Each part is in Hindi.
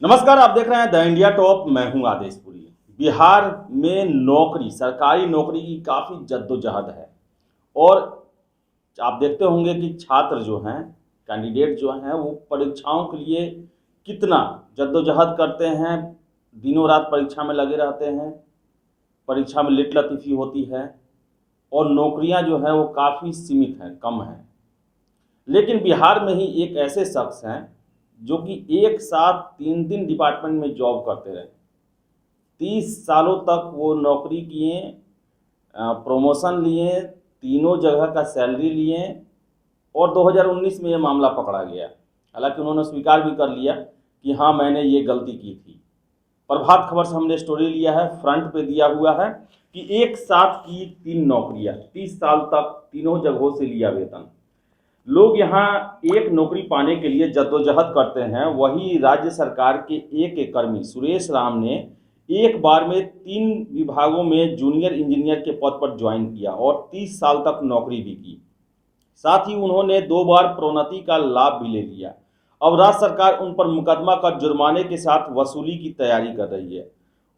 नमस्कार, आप देख रहे हैं द इंडिया टॉप। मैं हूं आदेशपुरी। बिहार में नौकरी, सरकारी नौकरी की काफ़ी जद्दोजहद है। और आप देखते होंगे कि छात्र जो हैं, कैंडिडेट जो हैं, वो परीक्षाओं के लिए कितना जद्दोजहद करते हैं। दिनों रात परीक्षा में लगे रहते हैं, परीक्षा में लेट लतीफ़ी होती है और नौकरियां जो हैं वो काफ़ी सीमित हैं, कम हैं। लेकिन बिहार में ही एक ऐसे शख्स हैं जो कि एक साथ तीन तीन डिपार्टमेंट में जॉब करते रहे। 30 सालों तक वो नौकरी किए, प्रमोशन लिए, तीनों जगह का सैलरी लिए और 2019 में ये मामला पकड़ा गया। हालांकि उन्होंने स्वीकार भी कर लिया कि हाँ, मैंने ये गलती की थी। प्रभात खबर से हमने स्टोरी लिया है, फ्रंट पे दिया हुआ है कि एक साथ की 3 नौकरियां, 30 साल तक तीनों जगहों से लिया वेतन। लोग यहाँ एक नौकरी पाने के लिए जद्दोजहद करते हैं। वही राज्य सरकार के एक कर्मी सुरेश राम ने एक बार में 3 विभागों में जूनियर इंजीनियर के पद पर ज्वाइन किया और 30 साल तक नौकरी भी की। साथ ही उन्होंने 2 बार प्रोन्नति का लाभ भी ले लिया। अब राज्य सरकार उन पर मुकदमा कर जुर्माने के साथ वसूली की तैयारी कर रही है।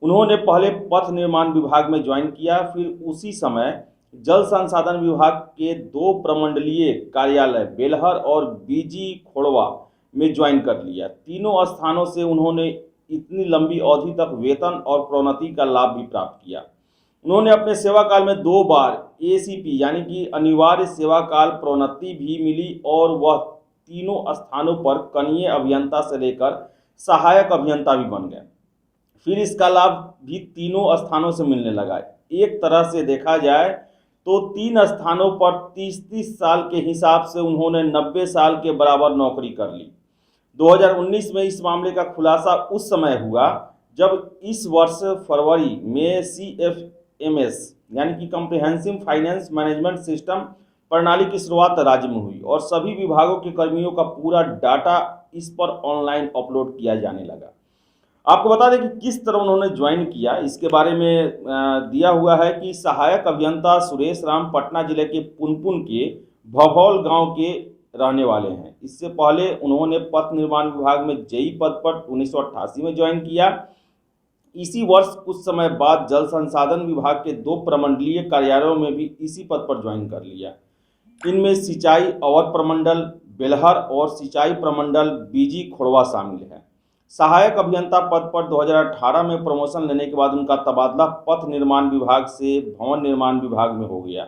उन्होंने पहले पथ निर्माण विभाग में ज्वाइन किया, फिर उसी समय जल संसाधन विभाग के 2 प्रमंडलीय कार्यालय बेलहर और बीजी खोड़वा में ज्वाइन कर लिया। तीनों स्थानों से उन्होंने इतनी लंबी अवधि तक वेतन और प्रोन्नति का लाभ भी प्राप्त किया। उन्होंने अपने सेवा काल में 2 बार एसीपी यानी कि अनिवार्य सेवा काल प्रोन्नति भी मिली और वह तीनों स्थानों पर कनीय अभियंता से लेकर सहायक अभियंता भी बन गए। फिर इसका लाभ भी तीनों स्थानों से मिलने लगा। एक तरह से देखा जाए तो 3 स्थानों पर 30-30 साल के हिसाब से उन्होंने 90 साल के बराबर नौकरी कर ली। 2019 में इस मामले का खुलासा उस समय हुआ जब इस वर्ष फरवरी में CFMS यानी कि कॉम्प्रिहेंसिव फाइनेंस मैनेजमेंट सिस्टम प्रणाली की शुरुआत राज्य में हुई और सभी विभागों के कर्मियों का पूरा डाटा इस पर ऑनलाइन अपलोड किया जाने लगा। आपको बता दें कि किस तरह उन्होंने ज्वाइन किया, इसके बारे में दिया हुआ है कि सहायक अभियंता सुरेश राम पटना जिले के पुनपुन के भभौल गांव के रहने वाले हैं। इससे पहले उन्होंने पथ निर्माण विभाग में जेई पद पर 1988 में ज्वाइन किया। इसी वर्ष कुछ समय बाद जल संसाधन विभाग के 2 प्रमंडलीय कार्यालयों में भी इसी पद पर ज्वाइन कर लिया। इनमें सिंचाई अवर प्रमंडल बेलहर और सिंचाई प्रमंडल बीजी खोड़वा शामिल है। सहायक अभियंता पद पर 2018 में प्रमोशन लेने के बाद उनका तबादला पथ निर्माण विभाग से भवन निर्माण विभाग में हो गया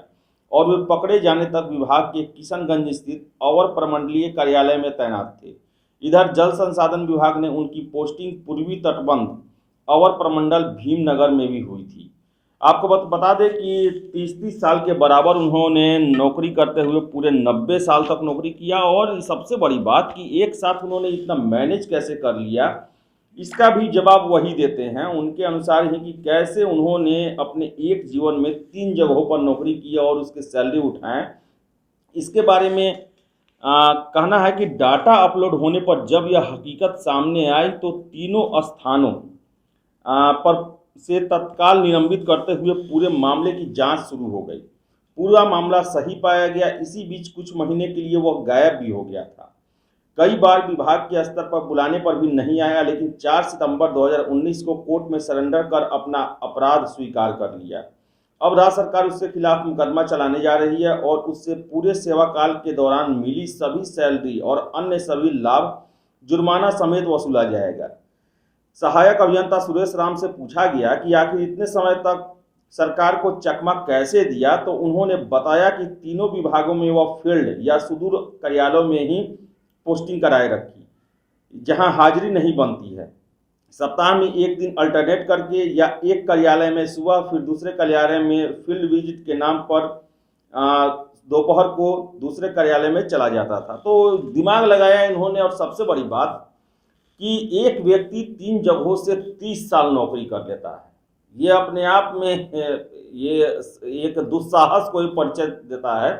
और वे पकड़े जाने तक विभाग के किशनगंज स्थित अवर प्रमंडलीय कार्यालय में तैनात थे। इधर जल संसाधन विभाग ने उनकी पोस्टिंग पूर्वी तटबंध अवर प्रमंडल भीमनगर में भी हुई थी। आपको बता दें कि 30-30 साल के बराबर उन्होंने नौकरी करते हुए पूरे 90 साल तक नौकरी किया। और सबसे बड़ी बात कि एक साथ उन्होंने इतना मैनेज कैसे कर लिया, इसका भी जवाब वही देते हैं। उनके अनुसार ही कि कैसे उन्होंने अपने एक जीवन में 3 जगहों पर नौकरी की और उसके सैलरी उठाएं। इसके बारे में कहना है कि डाटा अपलोड होने पर जब यह हकीकत सामने आई तो तीनों स्थानों पर से तत्काल निलंबित करते हुए पूरे मामले की जांच शुरू हो गई। पूरा मामला सही पाया गया। इसी बीच कुछ महीने के लिए वह गायब भी हो गया था। कई बार विभाग के स्तर पर बुलाने पर भी नहीं आया, लेकिन 4 सितंबर 2019 को कोर्ट में सरेंडर कर अपना अपराध स्वीकार कर लिया। अब राज्य सरकार उसके खिलाफ मुकदमा चलाने जा रही है और उससे पूरे सेवा काल के दौरान मिली सभी सैलरी और अन्य सभी लाभ जुर्माना समेत वसूला जाएगा। सहायक अभियंता सुरेश राम से पूछा गया कि आखिर इतने समय तक सरकार को चकमा कैसे दिया, तो उन्होंने बताया कि तीनों विभागों में वह फील्ड या सुदूर कार्यालयों में ही पोस्टिंग कराए रखी, जहां हाजिरी नहीं बनती है। सप्ताह में एक दिन अल्टरनेट करके या एक कार्यालय में सुबह फिर दूसरे कार्यालय में फील्ड विजिट के नाम पर दोपहर को दूसरे कार्यालय में चला जाता था। तो दिमाग लगाया इन्होंने। और सबसे बड़ी बात कि एक व्यक्ति 3 जगहों से 30 साल नौकरी कर लेता है, ये अपने आप में ये एक दुस्साहस को ही परिचय देता है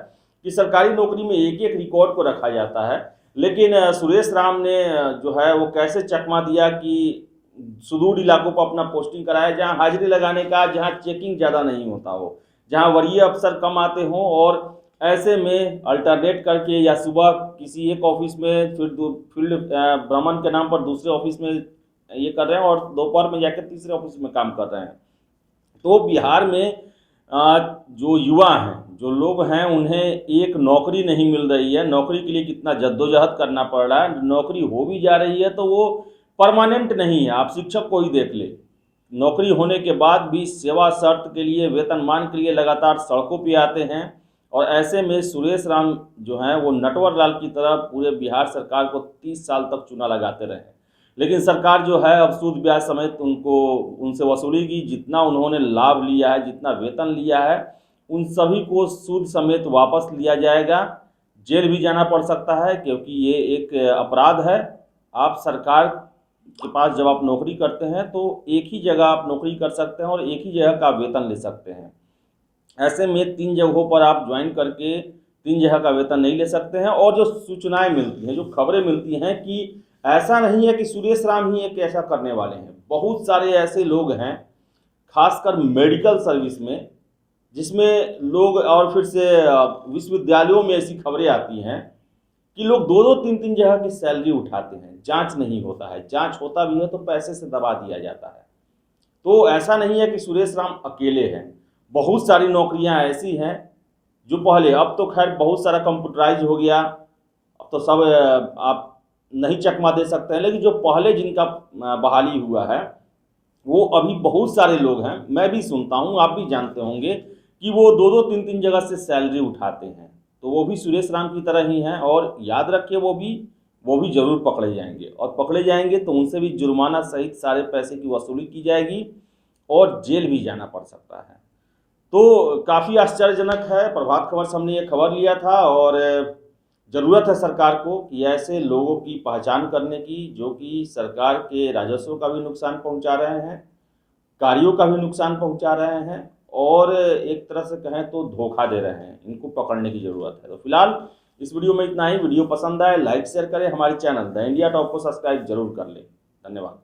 कि सरकारी नौकरी में एक एक रिकॉर्ड को रखा जाता है। लेकिन सुरेश राम ने जो है वो कैसे चकमा दिया कि सुदूर इलाकों पर अपना पोस्टिंग कराया, जहां हाजिरी लगाने का, जहां चेकिंग ज़्यादा नहीं होता हो, जहां वरीय अफसर कम आते हों, और ऐसे में अल्टरनेट करके या सुबह किसी एक ऑफिस में फिर फील्ड भ्रमण के नाम पर दूसरे ऑफिस में ये कर रहे हैं और दोपहर में जाकर तीसरे ऑफिस में काम कर रहे हैं। तो बिहार में जो युवा हैं, जो लोग हैं, उन्हें एक नौकरी नहीं मिल रही है। नौकरी के लिए कितना जद्दोजहद करना पड़ रहा है, नौकरी हो भी जा रही है तो वो परमानेंट नहीं है। आप शिक्षक को ही देख ले, नौकरी होने के बाद भी सेवा शर्त के लिए, वेतनमान के लिए लगातार सड़कों पे आते हैं। और ऐसे में सुरेश राम जो हैं वो नटवर लाल की तरह पूरे बिहार सरकार को 30 साल तक चूना लगाते रहे, लेकिन सरकार जो है अब सूद ब्याज समेत उनसे वसूलेगी। जितना उन्होंने लाभ लिया है, जितना वेतन लिया है, उन सभी को सूद समेत वापस लिया जाएगा। जेल भी जाना पड़ सकता है, क्योंकि ये एक अपराध है। आप सरकार के पास जब आप नौकरी करते हैं तो एक ही जगह आप नौकरी कर सकते हैं और एक ही जगह का वेतन ले सकते हैं। ऐसे में 3 जगहों पर आप ज्वाइन करके 3 जगह का वेतन नहीं ले सकते हैं। और जो सूचनाएं मिलती हैं, जो खबरें मिलती हैं कि ऐसा नहीं है कि सुरेश राम ही एक ऐसा करने वाले हैं, बहुत सारे ऐसे लोग हैं, खासकर मेडिकल सर्विस में, जिसमें लोग, और फिर से विश्वविद्यालयों में ऐसी खबरें आती हैं कि लोग 2-2, 3-3 जगह की सैलरी उठाते हैं, जांच नहीं होता है, जांच होता भी है तो पैसे से दबा दिया जाता है। तो ऐसा नहीं है कि सुरेश राम अकेले हैं, बहुत सारी नौकरियां ऐसी हैं जो पहले, अब तो खैर बहुत सारा कंप्यूटराइज हो गया, अब तो सब आप नहीं चकमा दे सकते हैं, लेकिन जो पहले जिनका बहाली हुआ है वो अभी बहुत सारे लोग हैं, मैं भी सुनता हूं, आप भी जानते होंगे कि वो 2-2, 3-3 जगह से सैलरी उठाते हैं। तो वो भी सुरेश राम की तरह ही हैं। और याद रखिए, वो भी जरूर पकड़े जाएंगे, और पकड़े जाएंगे तो उनसे भी जुर्माना सहित सारे पैसे की वसूली की जाएगी और जेल भी जाना पड़ सकता है। तो काफ़ी आश्चर्यजनक है। प्रभात खबर से हमने ये खबर लिया था, और ज़रूरत है सरकार को कि ऐसे लोगों की पहचान करने की, जो कि सरकार के राजस्व का भी नुकसान पहुंचा रहे हैं, कार्यों का भी नुकसान पहुंचा रहे हैं, और एक तरह से कहें तो धोखा दे रहे हैं। इनको पकड़ने की ज़रूरत है। तो फिलहाल इस वीडियो में इतना ही। वीडियो पसंद आए लाइक शेयर करें, हमारे चैनल द इंडिया टॉप को सब्सक्राइब जरूर कर लें। धन्यवाद।